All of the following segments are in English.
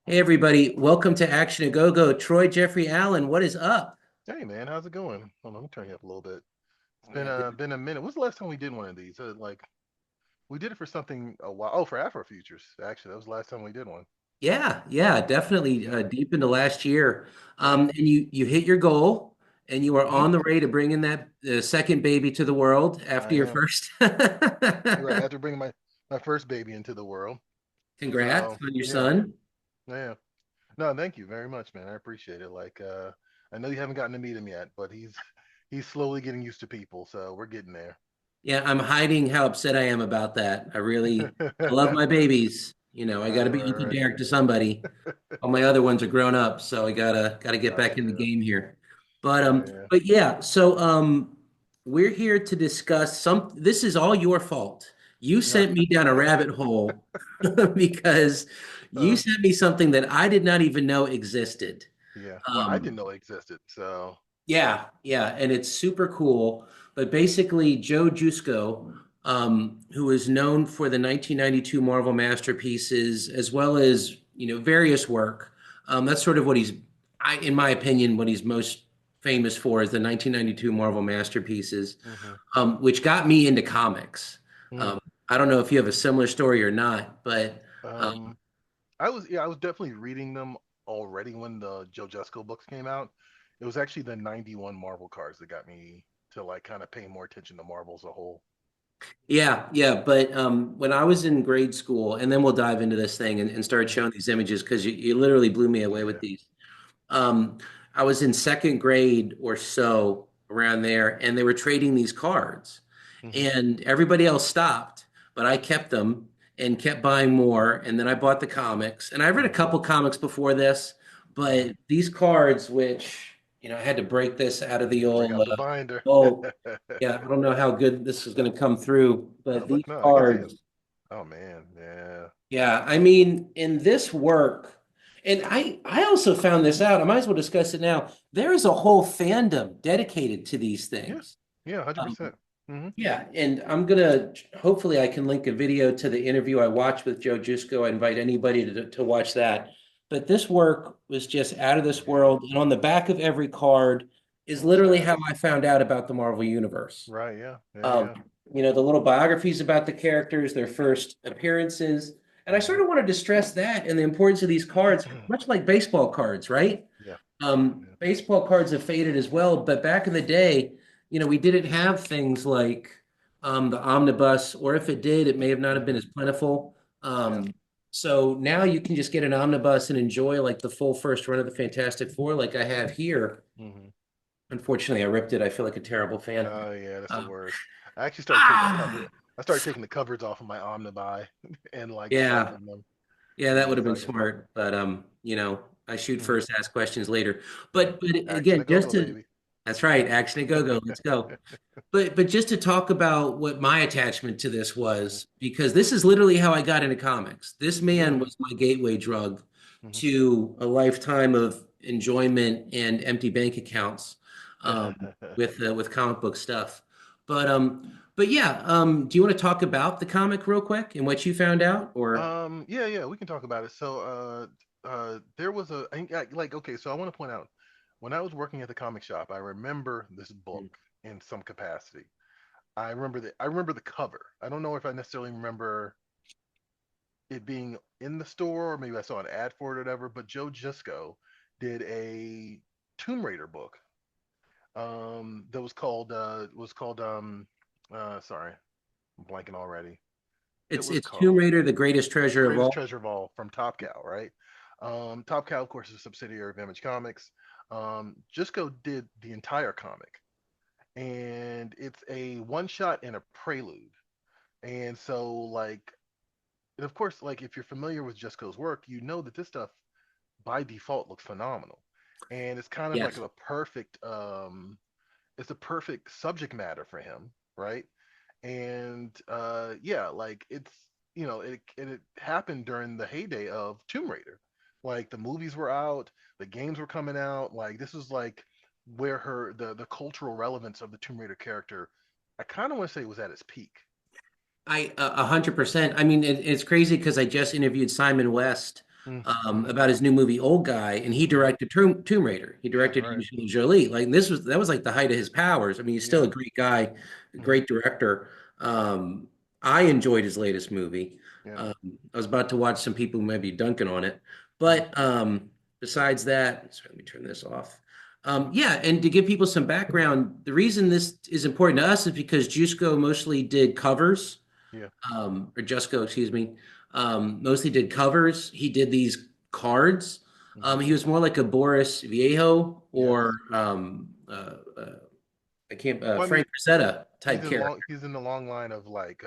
Hey everybody, welcome to Action A Go Go. Troy Jeffrey Allen, what is up? Hey man, how's it going? Hold on, let me turn you up a little bit. It's Oh been yeah, good. been a minute. When's the last time we did one of these? Like we did it for something a while. Oh, for Afro Futures. Actually, that was the last time we did one. Yeah, definitely Yeah, deep into last year. yeah. And you hit your goal, and you are hmm on the way to bringing that second baby to the world I after your am. first. You're right. After bringing my first baby into the world. Congrats So on your yeah, son. yeah. No, thank you very much, man. I appreciate it. I know you haven't gotten to meet him yet, but he's slowly getting used to people, so we're getting there. Yeah, I'm hiding how upset I am about that. I love my babies. I got to be Uncle Right. Derek to somebody. All my other ones are grown up, so I gotta get Oh back in the yeah, game here. But um, yeah. but yeah, we're here to discuss some. This is all your fault. You No. sent me down a rabbit hole because you uh, sent me something that I did not even know existed. yeah. Well, I didn't Um, know it existed, so. yeah, and it's super cool. But basically, Joe Jusko, who is known for the 1992 Marvel masterpieces as well as various work, that's sort of what in my opinion, what he's most famous for is the 1992 Marvel masterpieces, hmm which got me into comics. Mm. Um, I don't know if you have a similar story or not, but Um, I was definitely reading them already when the Joe Jusko books came out. It was actually the 91 Marvel cards that got me to like kind of pay more attention to Marvel as a whole. yeah. But when I was in grade school, and then we'll dive into this thing and start hmm showing these images because you literally blew me away with Yeah. these. Um, I was in second grade or so around there, and they were trading these cards, hmm and everybody else stopped, but I kept them and kept buying more. And then I bought the comics, and I read a hmm couple comics before this, hmm but these cards, which I had to break this out of the Yeah, break old. out the binder. Oh, yeah, I don't know how good this is going to come through, Oh, but these look, no, I can see it. cards, Oh man, yeah. yeah, I mean, in this work, and I also found this out. I might as well discuss it now. There is a whole fandom dedicated to these Yeah. things. Yeah, Um, 100%. hmm yeah, and I'm gonna hopefully I can link a video to the interview I watched with Joe Jusko. I invite anybody to watch that. But this work was just out of this Yeah, world, and on the back of every card is literally how exactly. I found out about the Marvel Universe. Right, yeah. Yeah, Um, yeah. the little biographies about the characters, their first appearances. And I hmm sort of wanted to stress that and the importance of these cards, much like baseball cards, right? Yeah. Yeah. Baseball cards have faded as well, but back in the day, we didn't have things like the omnibus, or if it did, it may have not have been hmm as plentiful. Yeah. So now you can just get an omnibus and enjoy like the full first run of the Fantastic Four, like I have here. hmm Unfortunately, I ripped it. I feel like a terrible fan. Oh yeah, that's the Uh, worst. I actually started taking the cover. ah, I started taking the covers off of my Omnibuy and like yeah, stapling them. yeah, that Yeah, would have so been I can. smart. But I shoot hmm first, ask questions later. Yeah, But action again, to go go baby. that's right, action to go go. Let's go. But just to talk about what my attachment to this hmm was, because this is literally how I got into comics. This man hmm was my gateway drug hmm to a lifetime of enjoyment and empty bank accounts with comic book stuff. But yeah, do you want to talk about the comic real quick and what you found out, or? yeah, yeah, we can talk about it. So, there was like, okay, so I want to point out when I was working at the comic shop, I remember this book in some capacity. I remember the cover. I don't know if I necessarily remember it being in the store or maybe I saw an ad for it or whatever, but Joe Jusko did a Tomb Raider book that was called sorry, I'm blanking already. It was It's Tomb called Raider, the greatest treasure of Greatest all. Treasure of All from Top Cow, right? Top Cow, of course, is a subsidiary of Image Comics. Jusko did the entire comic, and it's a one shot and a prelude. And so, like, and of course, like if you're familiar with Jusko's work, you know that this stuff by default looks phenomenal, and it's kind of like Yes. a it's a perfect subject matter for him, right? And yeah, like it happened during the heyday of Tomb Raider. Like the movies were out, the games were coming out. Like this was like where the cultural relevance of the Tomb Raider character, I kind of want to say, was at its peak. 100%. I mean, it's crazy because I just interviewed Simon West, Mm, about his new movie Old Guy, and he yeah, directed Tomb Raider. He yeah, directed right. Angelina Jolie. Like that was like the height of his powers. I mean, he's still Yeah. a great guy, a Hmm. great director. Um, I enjoyed his latest movie. Yeah. Um, I was about to watch some people who might be dunking on it, Mm, but besides that, sorry, let me turn this off. Yeah, and to give people some background, the reason this is important to us is because Jusko mostly did covers, yeah. or Jusko, excuse me, mostly did covers. He did these cards. Hmm. He was more like a Boris Viejo Yes. or I can't Well, I mean, Frank Frazetta type character. he's in the long line of like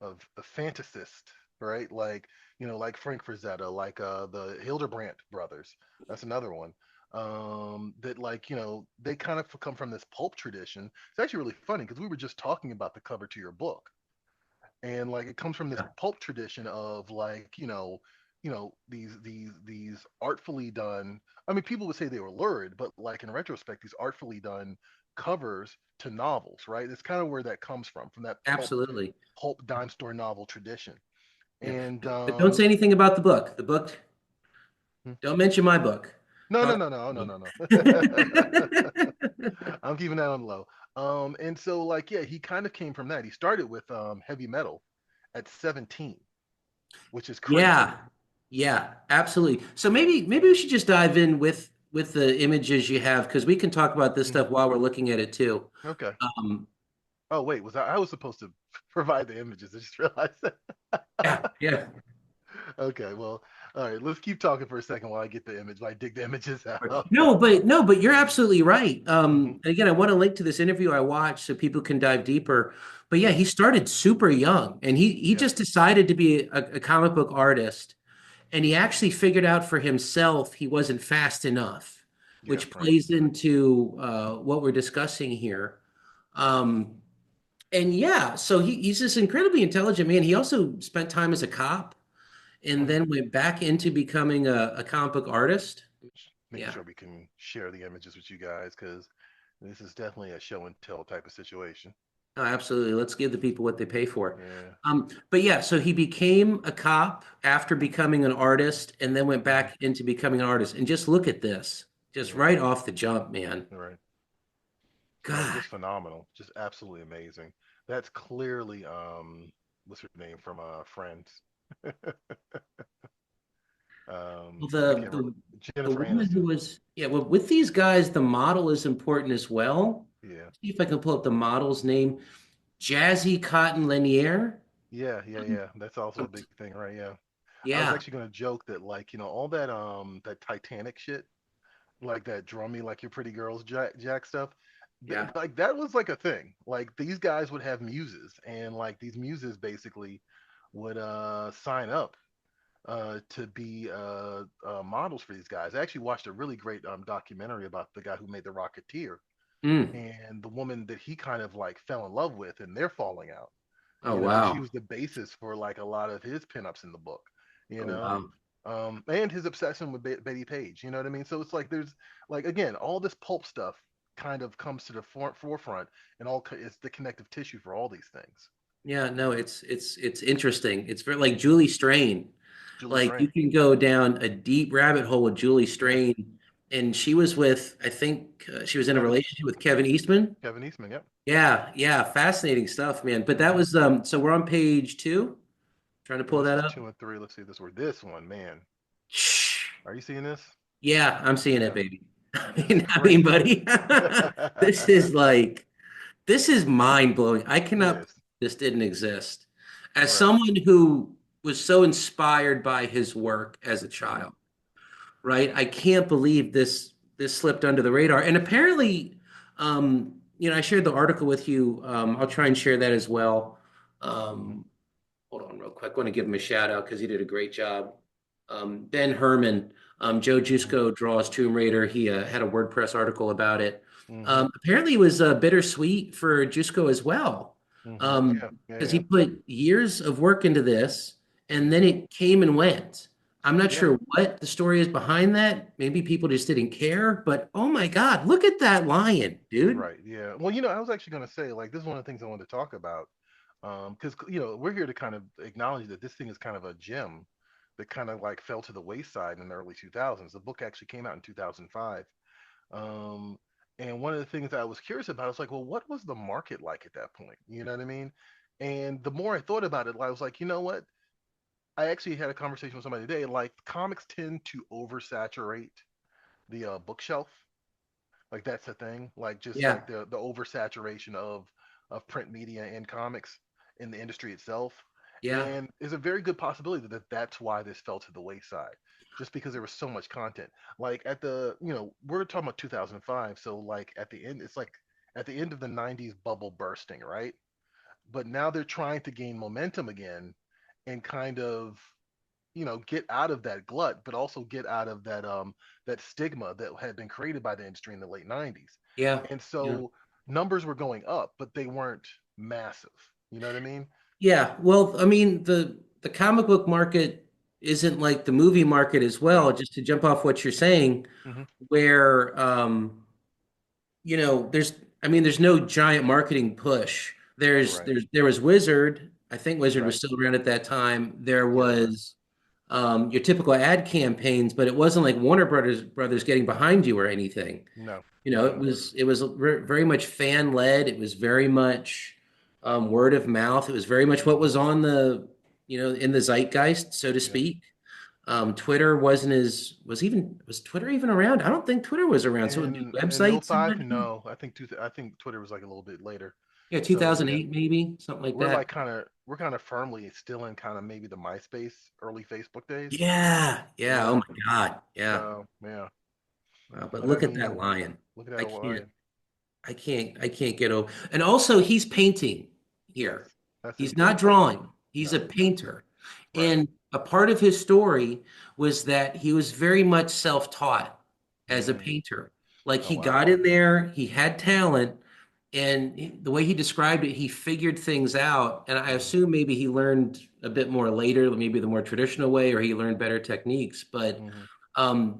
of the fantasist, right? Like, like Frank Frazetta, like the Hildebrandt brothers. That's another one. That like, they kind of come from this pulp tradition. It's actually really funny because we were just talking about the cover to your book. And like it comes from this Yeah, pulp tradition of like, these artfully done. I mean, people would say they were lurid, but like in retrospect, these artfully done covers to novels, right? It's kind of where that comes from that absolutely. pulp dime store novel tradition. Yeah. And But don't say anything about the book. The book, don't mention my book. no, no, Talk. no, no, no, no, no. I'm keeping that on low. And so like yeah, he kind of came from that. He started with heavy metal at 17, which is crazy. Yeah. Yeah, absolutely. So maybe we should just dive in with the images you have because we can talk about this Mhm. stuff while we're looking at it too. Okay. Um, Oh wait, I was supposed to provide the images. I just realized that. yeah, yeah. Okay, well, all right. Let's keep talking for a second while I get the image. While I dig the images out. No, but you're absolutely right. Hmm. And again, I want to link to this interview I watched so people can dive deeper. But yeah, Yeah, he started super young, and he yeah, just decided to be a comic book artist. And he actually figured out for himself he wasn't fast enough, yeah. which Right. plays into what we're discussing here. Um, and yeah, so he's this incredibly intelligent man. He also spent time as a cop and Hmm. then went back into becoming a comic book artist. Making Yeah. sure we can share the images with you guys because this is definitely a show and tell type of situation. Oh, absolutely. Let's give the people what they pay for. Yeah. But yeah, so he became a cop after becoming an artist and then went Hmm. back into becoming an artist. And just look at this, just Yeah. right off the jump, man. Right. Right. God. Just phenomenal. Just absolutely amazing. That's clearly what's her name from Friends? Well, I can't remember. the Jennifer woman who Aniston. was yeah, well, with these guys, the model is important as well. Yeah. See if I can pull up the model's name. Jazzy Cotton Lanier. Yeah, yeah, Um, yeah. That's also a big thing, right? Yeah. I was Yeah, actually gonna joke that like, all that that Titanic shit, like that draw me like your pretty girls Jack stuff. yeah. Like that was like a thing. Like these guys would have muses and like these muses basically would sign up to be models for these guys. I actually watched a really great documentary about the guy who made The Rocketeer Mm. and the woman that he kind of like fell in love with and they're falling out, Oh and she wow. was the basis for like a lot of his pinups in the book, you Oh know, wow. and his obsession with Betty Page, you know what I mean? So it's like there's like again all this pulp stuff kind of comes to the forefront and it's the connective tissue for all these things. Yeah, no, it's interesting. It's very like Julie Strain. Julie Like you Strain. can go down a deep rabbit hole with Julie Yeah. Strain, and she was with, I think she was in a Kevin relationship with Kevin Eastman. Kevin Eastman. Yep. Yeah, yeah, fascinating stuff, man. But that Hmm. was so we're on page two, trying to Yeah, pull this that is up. 2 and 3. Let's see this word. This one, man. Shh. Are you seeing this? Yeah, I'm seeing it, Yeah. baby. This is I mean, crazy. buddy, this is like this is mind blowing. I It cannot is. believe this didn't exist. As Right. someone who was so inspired by his work as a Hmm. child, right? I can't believe this slipped under the radar. And apparently, I shared the article with you. I'll try and share that as well. Hmm. Um, hold on real quick. I want to give him a shout out because he did a great job. Ben Hermon, Joe Hmm. Jusko draws Tomb Raider. He had a WordPress article about it. Hmm. Apparently, it was bittersweet for Jusko as well, Hmm. um, Yeah. Yeah. because Yeah. he put years of work into this, and then Hmm. it came and went. I'm not Yeah. sure what the story is behind that. Maybe people just didn't care, but oh my God, look at that lion, dude. Right. Yeah. Well, I was actually going to say, like, this is one of the things I wanted to talk about. Because, we're here to kind of acknowledge that this thing is kind of a gem, that kind of like fell to the wayside in the early 2000s. The book actually came out in 2005. Um, and one of the things that I was curious about is like, well, what was the market like at that point? You know what I mean? And the more I thought about it, I was like, you know what? I actually had a conversation with somebody today. Like, comics tend to oversaturate the bookshelf. Like that's the thing. Like just Yeah. like the oversaturation of print media and comics in the industry itself. Yeah. And there's a very good possibility that that's why this fell to the wayside, just because there was so much content. Like at the, we're talking about 2005, so like at the end, it's like at the end of the 90s bubble bursting, right? But now they're trying to gain momentum again and kind of, get out of that glut, but also get out of that stigma that had been created by the industry in the late 90s. Yeah. And Yeah. so numbers were going up, but they weren't massive. You know what I mean? Yeah. Well, I mean, the comic book market isn't like the movie market as well, No. just to jump off what you're saying, Hmm. where there's I mean, there's no giant marketing push. Right. There was Wizard. I think Wizard was Right. still around at that time. There Yeah, it was. was your typical ad campaigns, but it wasn't like Warner Brothers getting behind you or anything. No. It No. was very much fan led. It was very much word of mouth. It was very much what was on the in the zeitgeist, so to Yep. speak. Twitter wasn't as was Twitter even around? I don't think Twitter was around. So new In websites and '05, whatnot. no. I think Twitter was like a little bit later. Yeah, So yeah, 2008 maybe, something like we're that. like we're kind of firmly still in kind of maybe the MySpace early Facebook days. Yeah, yeah. Oh Yeah. my God, yeah. So yeah. Wow, but But I look at that mean, lion. look at that I old can't, lion. I can't get over. And also, he's painting Yes. here. That's He's not important. drawing. He's a No. painter. Right. And a part of his story was that he was very much self-taught as a Mm. painter. Like Oh he wow. got in there, he had talent, and the way he described it, he figured things out. And I Hmm. assume maybe he learned a bit more later, maybe the more traditional way, or he learned better techniques. Hmm.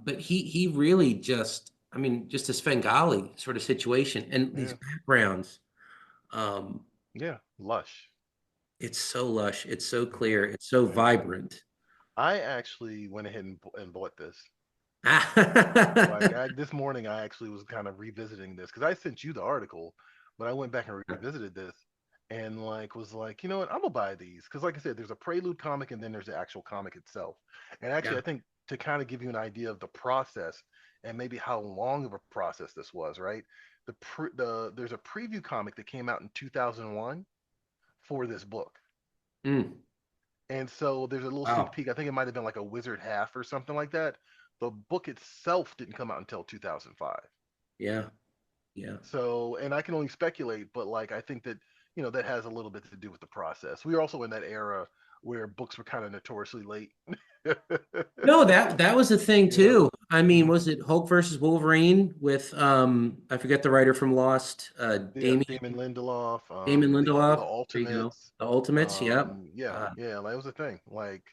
But he really just, I mean, just a Svengali sort of situation, and these Yeah. backgrounds. Um, Yeah. Lush. it's so lush, it's so Yeah. clear, it's so Yeah. vibrant. I actually went ahead and bought this. Like Yeah, this morning, I actually was kind of revisiting this because I sent you the article, but I went back and revisited this and like was like, you know what, I'm gonna buy these because, like I said, there's a prelude comic and then there's the actual comic itself. And actually, I think to kind of give you an idea of the process and maybe how long of a process this was, right? There's a preview comic that came out in 2001 for this book. mm, And so there's a little sneak wow, peek. I think it might have been like a Wizard half or something like that. The book itself didn't come out until 2005. yeah, yeah. So, and I can only speculate, but like I think that, that has a little bit to do with the process. We were also in that era where books were kind of notoriously late. No, that was a thing You know? too. I mean, Hmm. was it Hulk versus Wolverine with I forget the writer from Lost, Yeah, Damon Lindelof, Damon the Lindelof. There you go. Ultimates. The Ultimates, yep. Yeah, Uh, yeah, that was a thing. Like,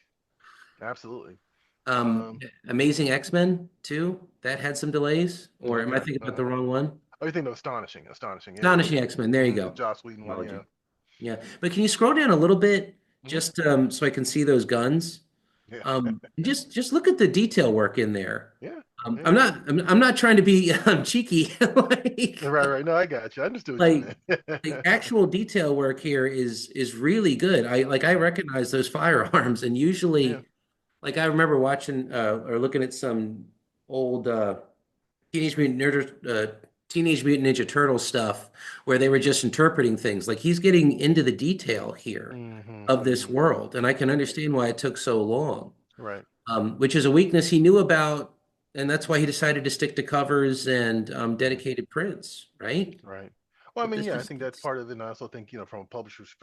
absolutely. um, Um, Amazing X-Men too. That had some delays, or am I okay. thinking about Uh-huh. the wrong one? Everything astonishing, astonishing. Yeah, Astonishing X-Men. There you the go. Joss Whedon one. Yeah, Apology. Yeah, but can you scroll down a little bit hmm just so I can see those guns? yeah, Just look at the detail work in there. yeah, I'm yeah. not I'm not trying to be cheeky. like Right, right. No, I got you. I understood what you like the meant. actual detail work here is really good. I Hmm. recognize those firearms, and Yeah. usually like I remember watching or looking at some old Teenage Mutant Ninja Turtle stuff where they were just interpreting things. Like he's getting into the detail here Hmm. of this Hmm. world, and I can Yeah. understand why it took so long. Right. Which is a weakness he knew about, and that's why he decided to stick to covers and Hmm. dedicated prints, right? Right. Well, I But mean, this yeah, I is, think that's part of it. And I also think, from a publisher's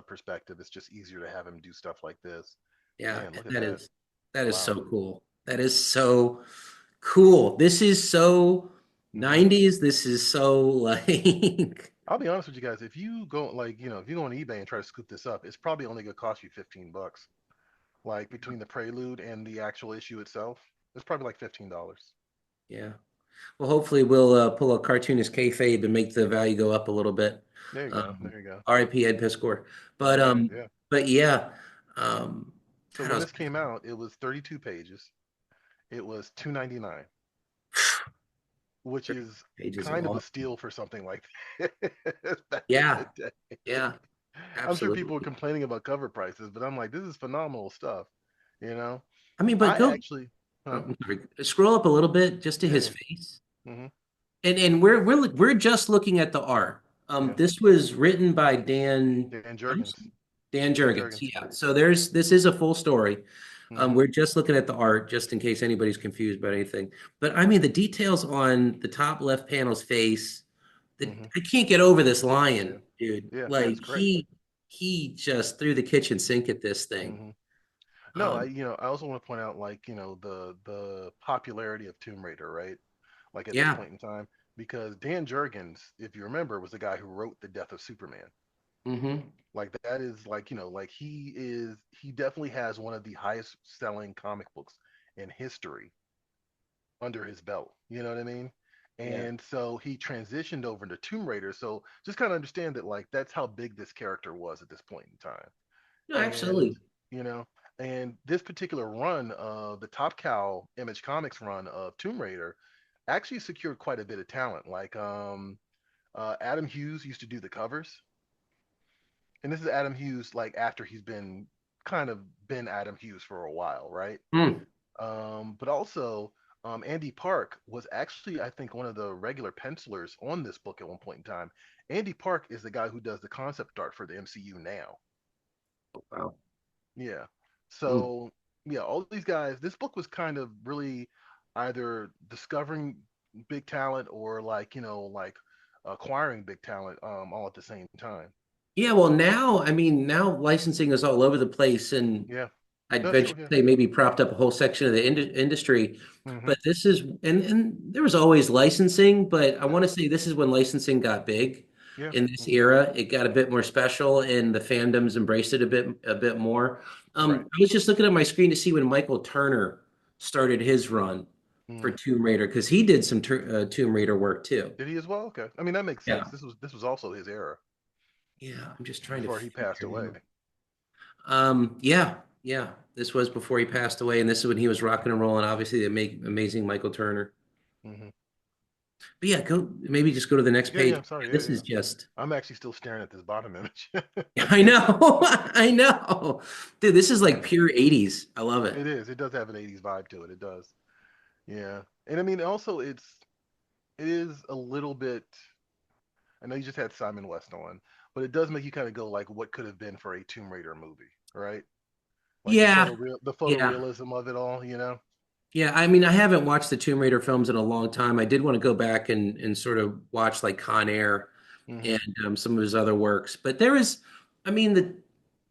perspective, it's just easier to have him do stuff like this. yeah, Man, look at that. that is Wow. so cool. That is so cool. This is so Hmm. 90s. This is so like, I'll be honest with you guys. If you go like, if you go on eBay and try to scoop this up, it's probably only gonna cost you $15. Like between the prelude and the actual issue itself, it's probably like $15. yeah. Well, hopefully we'll pull a cartoonist kayfabe and make the value go up a little bit. There you go. Um, There you go. RIP Ed Piskor. All But right. Yeah. but yeah. Um, So God, I when was this came out, it was 32 pages. It was 2.99, which 30 is pages kind of a long. steal for something like that back in Yeah, the day. yeah, I'm sure people were absolutely. complaining about cover prices, but I'm like, this is phenomenal stuff. You know, I mean, but I go actually, oh, huh? I'm sorry. Scroll up a little bit just to Yeah, his yeah. face. Hmm. And we're just looking at the art. Yeah. This was written by Dan Dan Johnson, Jurgens. Dan Dan Jurgens. Jurgens. Yeah. So this is a full story. Hmm. We're just looking at the art, just in case anybody's confused about anything. But I mean, the details on the top left panel's face, Hmm. I can't get over this Yeah. lion, dude. Yeah. Yeah. It's Like great. he just threw the kitchen sink at this thing. Hmm. No, Um, I also want to point out, like, the popularity of Tomb Raider, right? Like at this yeah. point in time, because Dan Jurgens, if you remember, was the guy who wrote The Death of Superman. Hmm. Like that is like, like he definitely has one of the highest selling comic books in history under his belt. You know what I mean? Yeah. And so he transitioned over to Tomb Raider. So just kind of understand that, like, that's how big this character was at this point in time. No, And absolutely. you know, and this particular run, the Top Cow Image Comics run of Tomb Raider, actually secured quite a bit of talent. Like Adam Hughes used to do the covers, and this is Adam Hughes like after he's been kind of been Adam Hughes for a while, right? Hmm. But also, Andy Park was actually, I think, one of the regular pencilers on this book at one point in time. Andy Park is the guy who does the concept art for the MCU now. Wow. Yeah. Hmm. So, yeah, all these guys, this book was kind of really either discovering big talent or, like, like acquiring big talent all at the same time. Yeah, well, now, I mean, now licensing is all over the place, and Yeah. I'd That's venture true. to Yeah. say maybe propped up a whole section of the industry. Hmm. But this is, and there was always licensing, but I Yeah. want to say this is when licensing got big Yeah. in this Hmm. era. It got a bit more special, and the fandoms embraced it a bit more. Right. I was just looking at my screen to see when Michael Turner started his run for Hmm. Tomb Raider because he did some Tomb Raider work too. Did he as well? Okay. I mean, that makes Yeah, sense. This was also his era yeah. I'm just trying to before he passed figure away. out. Yeah, yeah. This was before he passed away, and this is when he was rocking and rolling. Obviously, the amazing Michael Turner. Hmm. But yeah, go maybe just go to the next Yeah. Yeah. page. I'm sorry. Yeah. This Yeah. is just, I'm actually still staring at this bottom image. I know, I know, dude. This is like Yeah. pure '80s. I love it. It is. It does have an 80s vibe to it. It does. Yeah. And I mean, also, it is a little bit. I know you just had Simon West on, but it does make you kind of go like, what could have been for a Tomb Raider movie, right? Like Yeah, the yeah, photorealism of it all, you know? yeah. I mean, I haven't watched the Tomb Raider films in a long time. I did want to go back and sort of watch like Con Air Hmm. and some of his other works. But there is, I mean,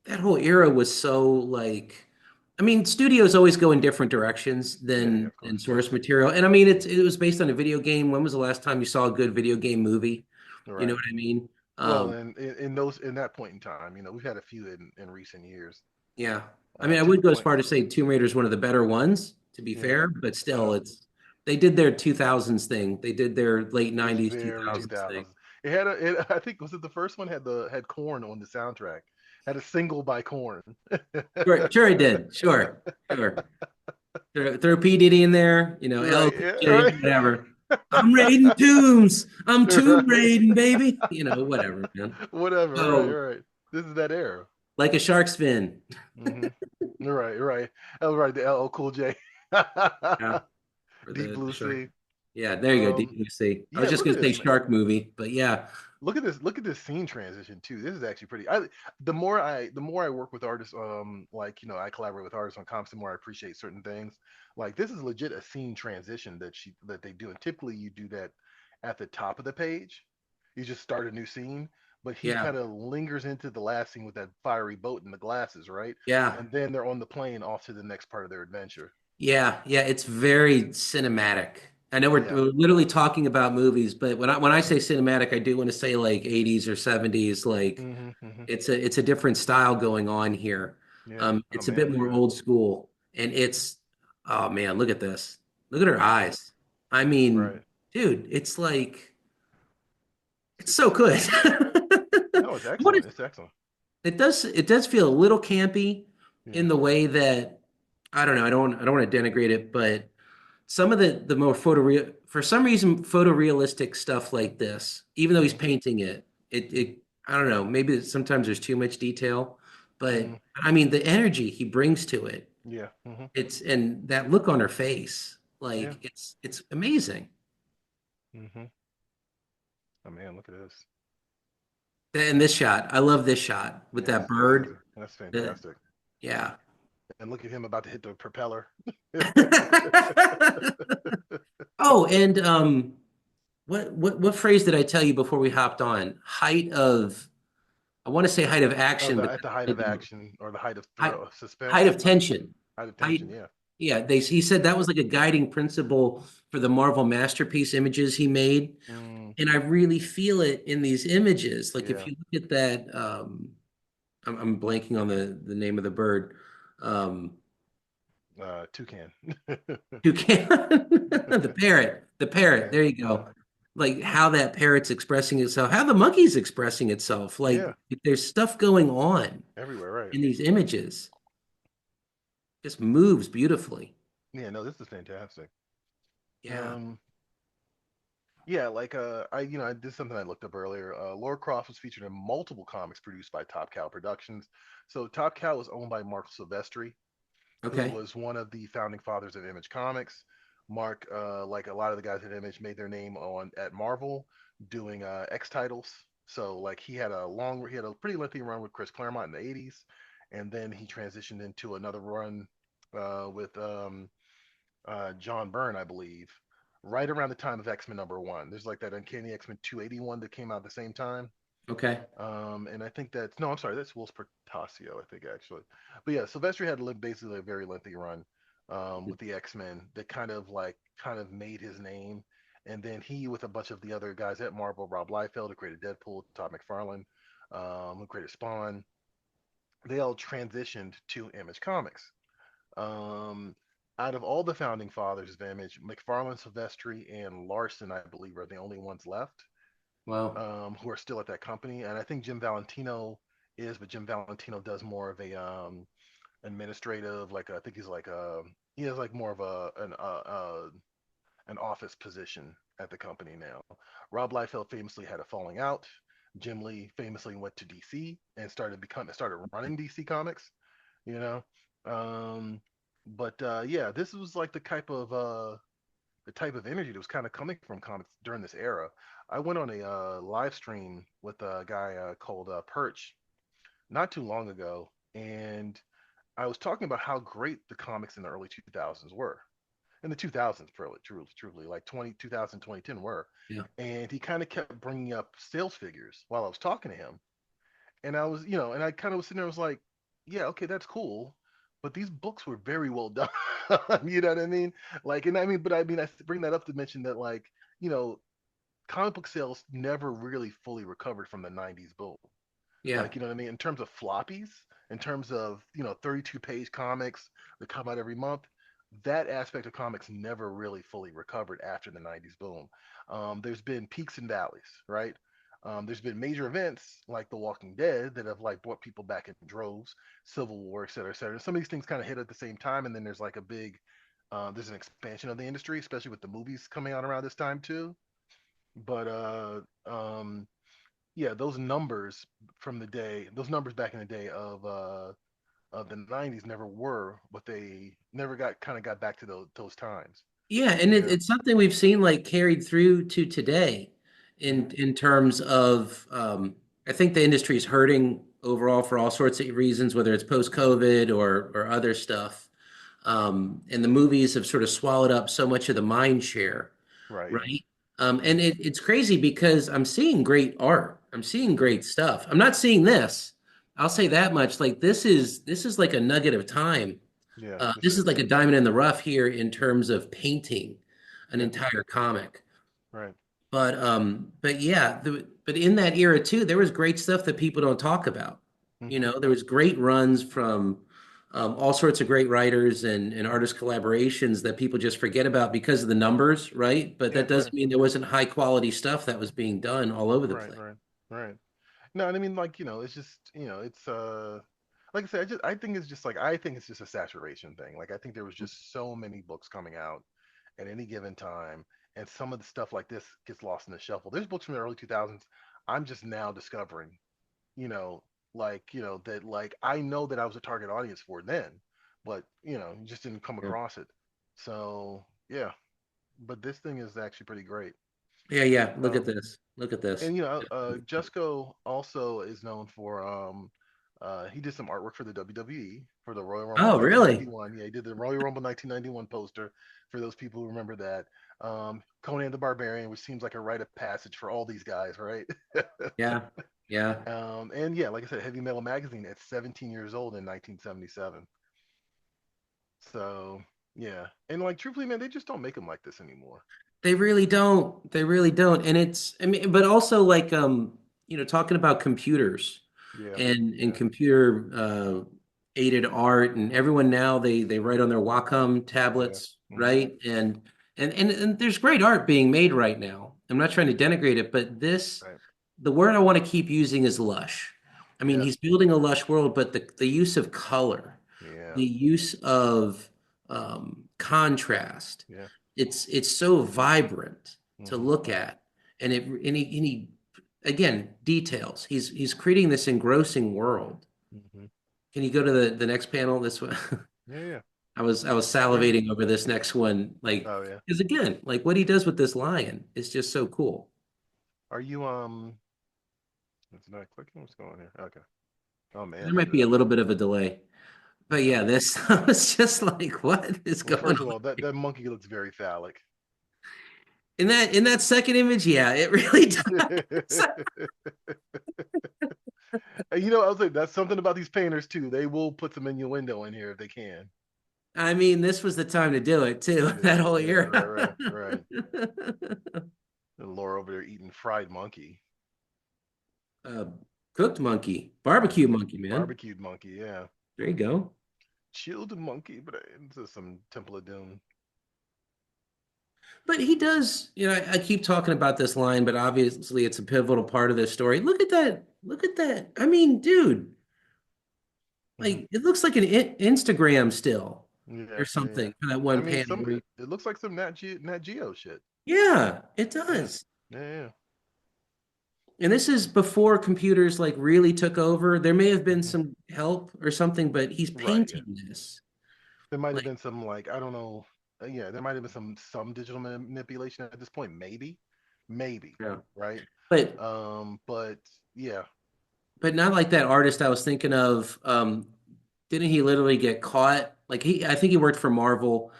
that whole era was so like, I mean, studios always go in different directions Yeah, yeah, than of course, than yeah. source material. And I mean, it was based on a video game. When was the last time you saw a good video game movie? All You know right. what I mean? Well, Um, and in that point in time, we've had a few in recent years. yeah. I mean, I To the would go as point, far to say Tomb Raider is one of the better ones, to be yeah. fair, but still, Uh-huh. it's they did their 2000s thing. They did their late It was 90s, very 2000s thing. 2000s. I think, was it the first one had Corn on the soundtrack? Had a single by Corn. Sure, sure, I did. Sure, sure. Throw P. Diddy in there, L. Right. Cool Yeah, J, right. whatever. I'm raiding tombs. I'm tomb Right. raiding, baby. Whatever, man. Whatever. Right. Oh, Right. This is that era. like a shark's fin. Hmm. Right. Right. Oh, right. The LL Cool J. Yeah, for Deep the Blue shark. Sea. Yeah, there you go. Deep Blue Sea. I was Yeah. just Look at gonna say this, man. shark movie, but yeah, Look at this. Look at this scene transition too. This is actually pretty. The more I work with artists, like, I collaborate with artists on comics, the more I appreciate certain things. Like, this is legit a scene transition that they do, and typically you do that at the top of the page. You just start a new scene, but he yeah, kind of lingers into the last scene with that fiery boat and the glasses, right? yeah. And then they're on the plane off to the next part of their adventure. Yeah, yeah, it's very cinematic. I know we're, Yeah. we're literally talking about movies, but when I say cinematic, I do want to say like 80s or 70s. Like Hmm. Hmm. it's a different style going on here. Yeah. Oh It's a bit man. more Yeah. old school, and it's oh man, look at this. Look at her Hmm. eyes. I mean, Right. dude, it's like it's so It's good. no, it's What is excellent. It's excellent. it does feel a little campy, Yeah. in the way that I don't know, I don't want to denigrate it, but some of the more for some reason photorealistic stuff like this, even though he's Hmm. painting it, it I don't know, maybe sometimes there's too much detail, Hmm. but I mean the energy he brings to it, Yeah. Hmm. it's and that look on her face, Yeah. like it's amazing. Hmm. Oh man, look at this. And this shot, I love this shot with Yeah, that this is bird. that's The, fantastic. yeah. And look at him about to hit the propeller. Oh, and what phrase did I tell you before we hopped on? Height of I want to say height of Oh, action, but at the height of action or the height of height, height suspense, of tension. height of Height, tension. Yeah. yeah, he said that Yeah. was like a guiding principle for the Marvel masterpiece images he made. Mm, And I really feel it in these images. Like if yeah. you look at that, I'm blanking on the name of the bird. Um, Toucan. Toucan, the parrot. Yeah. There you Yeah. go. Like how that parrot's expressing itself, how the monkey's expressing itself. Like Yeah. there's stuff going on Everywhere, right? in these images. Just moves beautifully. Yeah. No, this is fantastic. Yeah. Um, yeah, like I did something I looked up earlier. Laura Croft was featured in multiple comics produced by Top Cow Productions. So Top Cow was owned by Mark Silvestri, who Okay. was one of the founding fathers of Image Comics. Mark, like a lot of the guys at Image, made their name on at Marvel doing X titles. So like he had a pretty lengthy run with Chris Claremont in the '80s, and then he transitioned into another run with John Byrne, I believe, right around the time of X Men #1. There's like that Uncanny X Men 281 that came out at the same time. Okay. And I think that's no, I'm sorry, that's Will Portacio, I think actually. But yeah, Sylvester had basically a very lengthy run with the X Men that kind of made his name. And then he, with a bunch of the other guys at Marvel, Rob Liefeld, who created Deadpool, Todd McFarlane, who created Spawn, they all transitioned to Image Comics. Um, Out of all the founding fathers of Image, McFarlane, Silvestri, and Larson, I believe, are the only ones left Well, who are still at that company. And I think Jim Valentino is, but Jim Valentino does more of a administrative, like I think he's like he has like more of an office position at the company now. Rob Liefeld famously had a falling out. Jim Lee famously went to DC and started running DC Comics. You know, um, but yeah, this was like the type of energy that was kind of coming from comics during this era. I went on a live stream with a guy called Perch not too long ago, and I was talking about how great the comics in the early 2000s were. In the 2000s, truly, like 2000, 2010 were. yeah. And he kind of kept bringing up sales figures while I was talking to him. And I was, and I kind of was sitting there, I was like, yeah, okay, that's cool. But these books were very well done. You know what I mean? Like, and I mean, but I mean, I bring that up to mention that, like, you know, comic book sales never really fully recovered from the 90s boom. Yeah. Like, you know what I mean? In terms of floppies, in terms of, 32-page comics that come out every month, that aspect of comics never really fully recovered after the 90s boom. There's been peaks and valleys, right? There's been major events like The Walking Dead that have like brought people back in droves, Civil War, et cetera, et cetera. Some of these things kind of hit at the same time, and then there's like there's an expansion of the industry, especially with the movies coming out around this time too. But yeah, those numbers back in the day of the '90s never were what they never got back to those times. Yeah, and You know. it's something we've seen like carried through to today Hmm. in terms of I think the industry is hurting overall for all sorts of reasons, whether it's post-COVID or other stuff. And the movies have sort of swallowed up so much of the mind share, Right. Yeah. right? And Hmm. it's crazy because I'm seeing great art. I'm seeing Hmm. great stuff. I'm not seeing this. I'll say that much. Like this is like a nugget of time. Yeah. This This is is like a diamond in the rough here in terms of painting an yeah. entire comic. Right. But yeah, but in that era too, there was great stuff that people don't talk about. You Hmm. know, there was great runs from all sorts of great writers and artist collaborations that people just forget about because of the numbers, right? But Yeah. that Right. doesn't mean there wasn't high quality stuff that was being done all over the Right. place. Right. Right. No, and I mean, like, it's just, it's like I said, I think it's just a saturation thing. Like I think there was just so many books coming out at any given time, and some of the stuff like this gets lost in the shuffle. There's books from the early 2000s I'm just now discovering, you know, that like I know that I was a target audience for then, but you just didn't come Yeah. across it. So yeah, but this thing is actually pretty great. Yeah, yeah. Look at Um, this. Look at this. and Jusko also is known for he did some artwork for the WWE for the Royal Rumble Oh, really? 1991. Yeah, he did the Royal Rumble 1991 poster for those people who remember that. Conan the Barbarian, which seems like a rite of passage for all these guys, right? Yeah. Yeah. And yeah, like I said, Heavy Metal Magazine at 17 years old in 1977. So yeah, and like truthfully, man, they just don't make them like this anymore. They really don't. They really don't. And I mean, but also like talking about computers Yeah, and yeah, computer aided art, and everyone now they write on their Wacom yeah. tablets, Hmm. right? And there's great art being made right now. I'm not trying to denigrate it, but Right. the word I want to keep using is lush. I mean, Yeah, he's building a lush world, but the use of color, yeah, the use of contrast, yeah. it's so vibrant to Hmm. look at, and he again details. He's creating this engrossing world. Hmm. Can you go to the next panel? This one. Yeah, yeah. I was Are you? salivating over this next one, like Oh yeah. because again, like what he does with this lion is just so cool. Are you? It's not clicking. What's going on here? Okay. Oh man, There might be a little bit of a delay, but yeah, okay. this I was just like, what is Well, going first of on? all, that monkey looks very phallic. In that second image, yeah, it really does. And I was like, that's something about these painters too. They will put some innuendo in here if they can. I mean, this was the time to do it too, Yeah, that whole yeah, right, right, era. right. And Laura over there eating fried monkey. uh, Cooked monkey, Yeah, barbecue monkey, man. barbecued monkey. Yeah, There you go. chilled monkey, but into some Temple of Doom. But he does, I keep talking about this line, but obviously it's a pivotal part of this story. Look at that. Look at that. I mean, dude, Hmm. like it looks like an Instagram still Yeah, or yeah, yeah. something for that I one mean, panel. it looks like some Nat Geo shit. Yeah, it Yeah, does. yeah, yeah. And this is before computers like really took over. There may have been Hmm. some help or something, but he's Right. Yeah. painting this. There might have Like, been some like I don't know. Yeah, there might have been some digital manipulation at this point. Maybe. yeah. Right. But But yeah. but not like that artist I was thinking of. Didn't he literally get caught? Like I think he worked for Marvel.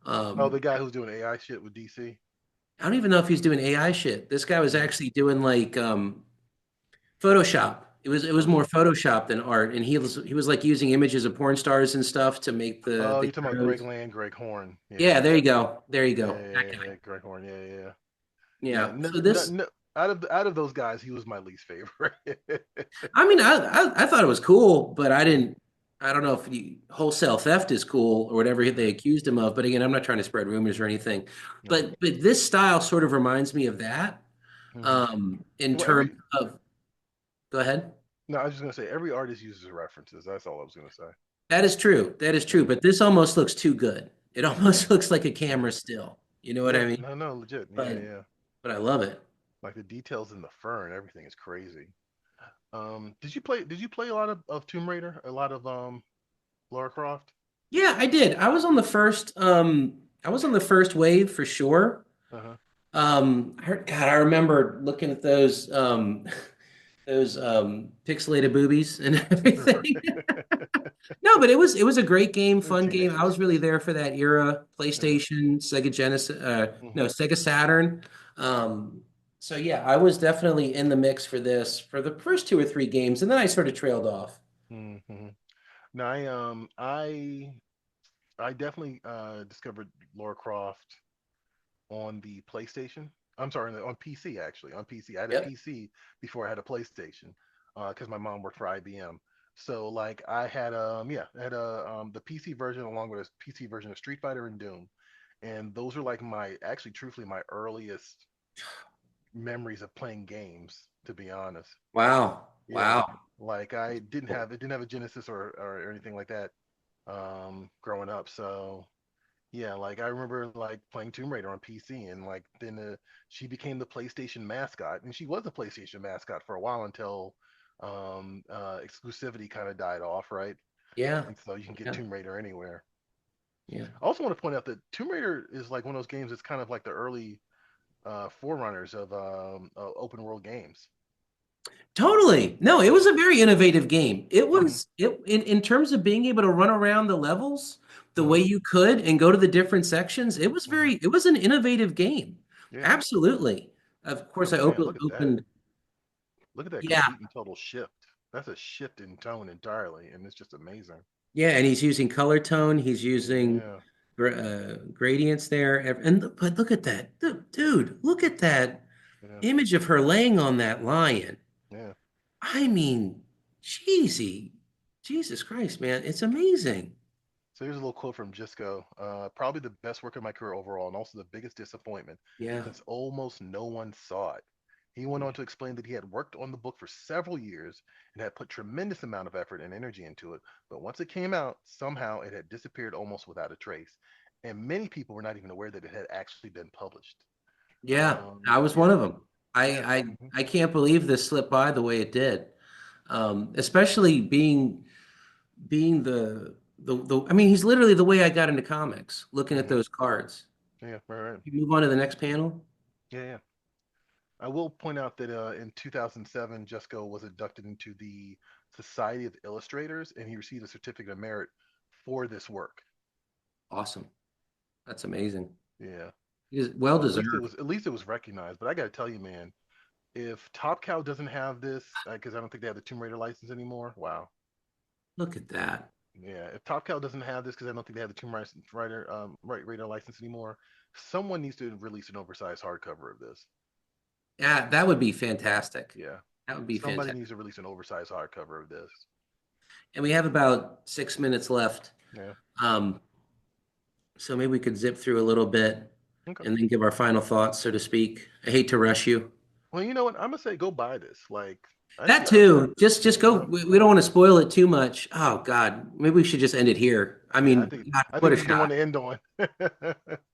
Oh, the Um, guy who's doing AI shit with DC. I don't even know if he's doing AI shit. This guy was Hmm. actually doing like Photoshop. It was more Okay. Photoshop than art, and he was like using images of porn stars and stuff to make the Oh, the you're talking about Greg heroes. Land, Greg Horn. Yeah, Yeah. there you go. There you Yeah, go. yeah, That yeah, guy. yeah, Greg Horn. Yeah, yeah, yeah. Yeah. Yeah. No, So no, this, no. Out of those guys, he was my least favorite. I mean, I thought it was cool, but I Yeah. didn't. I don't know if wholesale theft is cool or whatever they Right. accused him of. But again, I'm not trying to spread rumors or anything. Right. But this style sort of reminds me of that. Hmm. In Well, terms of, go ahead. no, I was just gonna say every artist uses references. That's all I was gonna say. That is true. That is true. Yeah. But this almost looks too good. It Yeah. almost looks like a Yeah. camera still. You know what Yeah. I mean? No, no, legit. Yeah, But yeah. but I love it. Like the details in the fur and everything is crazy. Did you play a lot of Tomb Raider? A lot of Lara Croft? Yeah, I did. I was on the first wave for sure. Uh-huh. God, I remember looking at those pixelated boobies and everything. No, but it was a great game, fun game. I was Teenagers. really there for that era. Yeah. PlayStation, Sega Genesis, no, Hmm. Sega Saturn. Um, so yeah, I was definitely in the mix for this for the first two or three games, and then I sort of trailed off. Hmm. Now I definitely discovered Lara Croft on the PlayStation. I'm sorry, on PC actually. On PC, I had a Yep. PC before I had a PlayStation, because my mom worked for IBM. So like I had a the PC version along with a PC version of Street Fighter and Doom, and those are like my actually truthfully my earliest memories of playing games. To be honest, Wow. Yeah, Wow. like I didn't have it didn't have a Genesis or anything like that growing up. So yeah, like I remember like playing Tomb Raider on PC, and like then she became the PlayStation mascot, and she was a PlayStation mascot for a while until exclusivity kind of died off, right? Yeah. And so you can get Yeah. Tomb Raider anywhere. Yeah. I also want to point out that Tomb Raider is like one of those games that's kind of like the early forerunners of open world games. Totally. No, it Yeah. was a very innovative game. It Hmm. was it in terms of being able to run around the levels the Hmm. way you could and go to the different sections. Hmm. It was an innovative game. Yeah. Absolutely. Of course, I But man, look at that. opened. Look at that Yeah, complete and total shift. That's a shift in tone entirely, and it's just amazing. yeah, and he's using color tone. He's using Yeah. gradients there. But look at that, dude. Look at that Yeah. image of her laying on that lion. Yeah. I mean, cheesy. Jesus Christ, man, it's amazing. So here's a little quote from Jisco. Probably the best work of my career overall, and also the biggest disappointment, Yeah. since almost no one saw it. He went on to explain that he had worked on the book for several years and had put tremendous amount of effort and energy into it, but once it came out, somehow it had disappeared almost without a trace, and many people were not even aware that it had actually been published. Yeah, I was one Yeah, of them. yeah, I can't believe this slipped by the way it did. Especially being the I mean, he's literally the way I got into comics, looking at hmm those cards. yeah, right, right. You move on to the next panel. Yeah, yeah. I will point out that in 2007, Jesco was inducted into the Society of Illustrators, and he received a certificate of merit for this work. Awesome. That's amazing. Yeah. He's well So deserved. at least it was recognized. But I got to tell you, man, if Top Cow doesn't have this, because I don't think they have the Tomb Raider license anymore. Wow. Look at that. Yeah. If Top Cow doesn't have this, because I don't think they have the Raider license anymore, someone needs to release an oversized hardcover of this. Yeah, that would be fantastic. Yeah. That would be Somebody fantastic. needs to release an oversized hardcover of this. And we have about 6 minutes left. Yeah. Um, so maybe we could zip through a little bit Okay. and then give our final thoughts, so to speak. I hate to rush you. Well, you know what? I'm gonna say go buy this. Like, I That think, too. Just yeah, go. We don't want to spoil it too much. Oh God, maybe we should just end it here. I yeah. mean, God, I what think a it's a good one shot. to end on.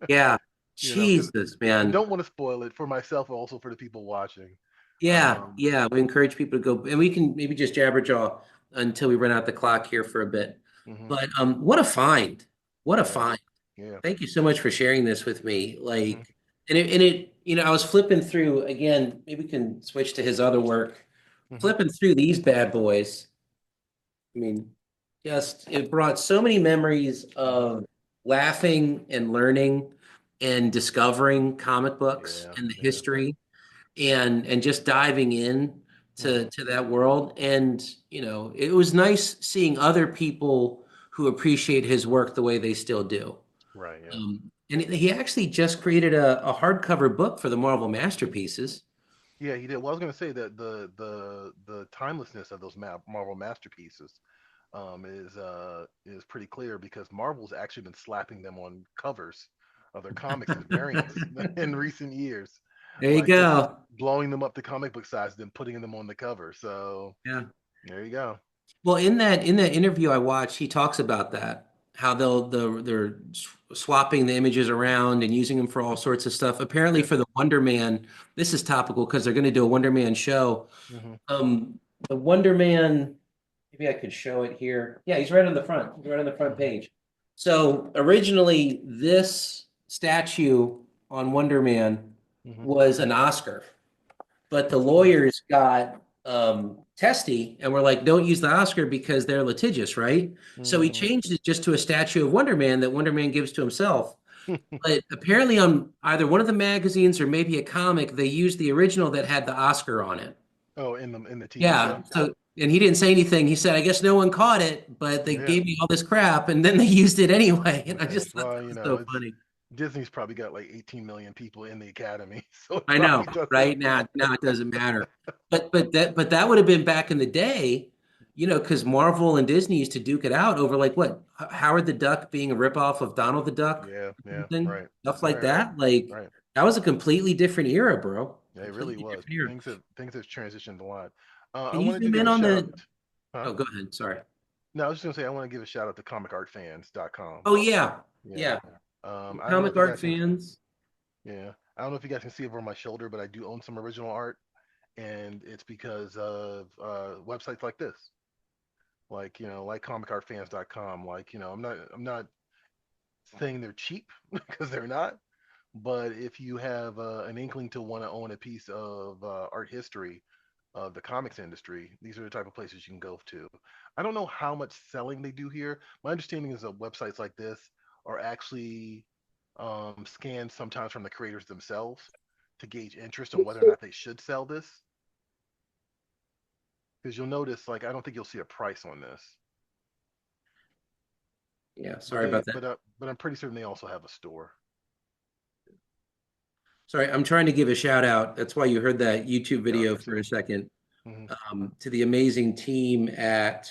Yeah. You know, because Jesus, I man. don't want to spoil it for myself, or also for the people watching. Yeah, Um, yeah. We encourage people to go, and we can maybe just jabberjaw until we run out the clock here for a bit. hmm But what a find! What a Yeah, find! yeah. Thank you so much for sharing this with me. hmm I was flipping through again. Maybe we can switch to his other work. hmm Flipping through these bad boys. I mean, just it brought so many memories hmm of laughing and learning and discovering comic books Yeah, and the yeah. history and just diving in hmm to that world. And it was nice seeing other people who appreciate his work the way they still do. Right, yeah. And he actually just created a hardcover book for the Marvel Masterpieces. Yeah, he did. Well, I was gonna say that the timelessness of those Marvel masterpieces is pretty clear because Marvel's actually been slapping them on covers of their comics as variants in recent years, There you like just go. blowing them up to comic book size, then putting them on the cover. So Yeah. there you go. Well, in that interview I watched, he talks about that, how they're swapping the images around and using them for all sorts of stuff. Apparently Yeah. for the Wonder Man, this is topical because they're going to do a Wonder Man show. hmm The Wonder Man, maybe I could show it here. Yeah, he's right on the front. He's right on the front hmm page. So originally, this statue on Wonder Man hmm was an Oscar, but the hmm lawyers got testy and were like, don't use the Oscar because they're litigious, right? So he hmm changed it just to a statue of Wonder Man that Wonder Man gives to himself. But apparently, on either one of the magazines or maybe a comic, they used the original that had the Oscar on it. Oh, in the TV Yeah. show. So, and he didn't say anything. He said, I guess no one caught it, but they Yeah. gave me all this crap and then they used it anyway. And I Yeah. just thought Well, that you was know, so it's funny. Disney's probably got like 18 million people in the academy, so it I know, probably doesn't right? Now it doesn't matter. But that would have been back in the day, because Marvel and Disney used to duke it out over like what Howard the Duck being a ripoff of Donald the Duck, Yeah, yeah, something right. stuff like Right, right, that. Like right. that was a completely different era, bro. Yeah, it really Completely was. different era. Things have transitioned a lot. I Can you wanted to zoom give in a on shout out. the? Huh? Oh, go ahead. Sorry. No, I was just gonna say I want to give a shout out to comicartfans.com. Oh yeah, Yeah. yeah. I don't know Comic if you art guys can. fans. Yeah. I don't know if you guys can see over my shoulder, but I do own some original art, and it's because of websites like this, like like comicartfans.com. Like I'm not saying they're cheap because they're not, but if you have an inkling to want to own a piece of art history of the comics industry, these are the type of places you can go to. I don't know how much selling they do here. My understanding is that websites like this are actually scanned sometimes from the creators themselves to gauge interest on whether or not they should sell this. Because you'll notice, like, I don't think you'll see a price on this, Yeah, but sorry they, about that. but I'm pretty certain they also have a store. Sorry, I'm trying to give a shout out. That's why you heard that YouTube Yeah, I was video gonna for a say. second. Hmm. To the amazing team at,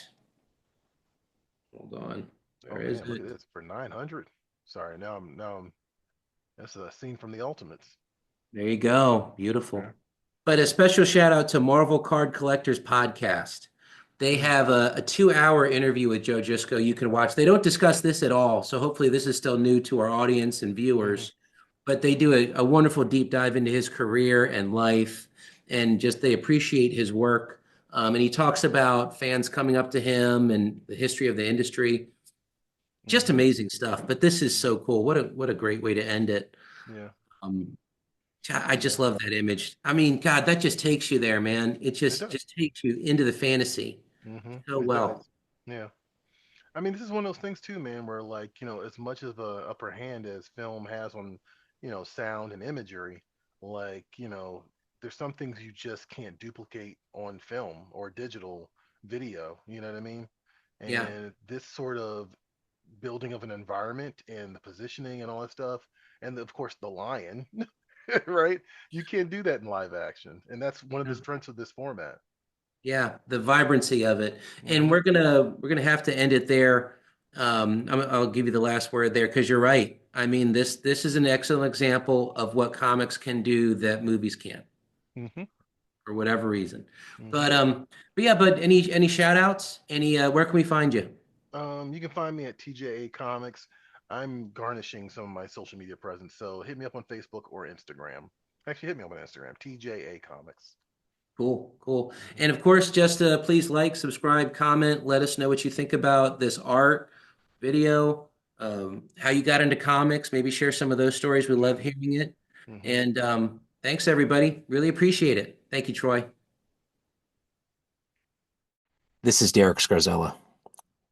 hold on, Oh where is man, look it? at this for 900. Sorry, now I'm. That's a scene from the Ultimates. There you go. Yeah. Beautiful. But a special shout out to Marvel Card Collectors Podcast. They Mm-hmm. have a 2 hour interview with Joe Jusko you can watch. They don't discuss this at all. So hopefully this is still new to our audience and Mm-hmm. viewers. But they do a wonderful deep dive into his career and life, and just they appreciate his work. And he talks about fans coming up to him and the history of the industry. Just Mm-hmm. amazing stuff. But this is so cool. What a great way to end it. Yeah. Um, I Yeah. just love that image. I mean, God, that just takes you there, man. It It just does. just takes you into the fantasy Mm-hmm. so It does. well. Yeah. I mean, this is one of those things too, man, where like, as much of a upper hand as film has on, sound and imagery, like, there's some things you just can't duplicate on film or digital video, you know what I mean? Yeah, And this sort of building of an environment and the positioning and all that stuff, and of course the lion, right? You can't do that in live action. And that's one of the strengths of this format. yeah, the vibrancy of it. And Hmm. we're gonna have to end it there. I'll give you the last word there because you're right. I mean, this is an excellent example of what comics can do that movies can't Hmm. for whatever reason. Hmm. But yeah, but any shout outs? Any where can we find you? You can find me at TJA Comics. I'm garnishing some of my social media presence, so hit me up on Facebook or Instagram. Actually, hit me up on Instagram, TJA Comics. Cool, cool. Hmm. And of course, just please like, subscribe, comment, let us know what you think about this art, video, how you got into comics. Maybe share some of those stories. We love Yeah. hearing it. Hmm. And thanks, everybody. Really appreciate it. Thank you, Troy. This is Derek Scarzella.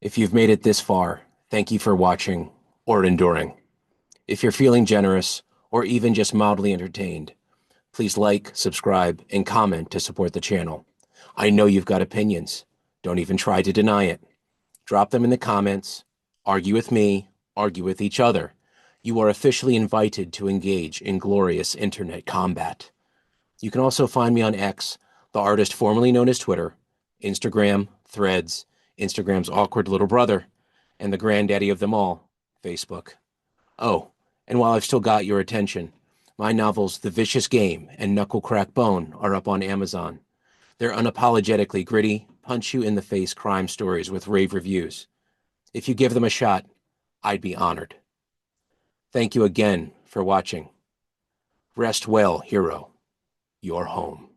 If you've made it this far, thank you for watching or enduring. If you're feeling generous or even just mildly entertained, please like, subscribe, and comment to support the channel. I know you've got opinions. Don't even try to deny it. Drop them in the comments. Argue with me. Argue with each other. You are officially invited to engage in glorious internet combat. You can also find me on X, the artist formerly known as Twitter, Instagram, Threads, Instagram's awkward little brother, and the granddaddy of them all, Facebook. Oh, and while I've still got your attention, my novels The Vicious Game and Knuckle Crack Bone are up on Amazon. They're unapologetically gritty, punch you in the face crime stories with rave reviews. If you give them a shot, I'd be honored. Thank you again for watching. Rest well, hero. You're home.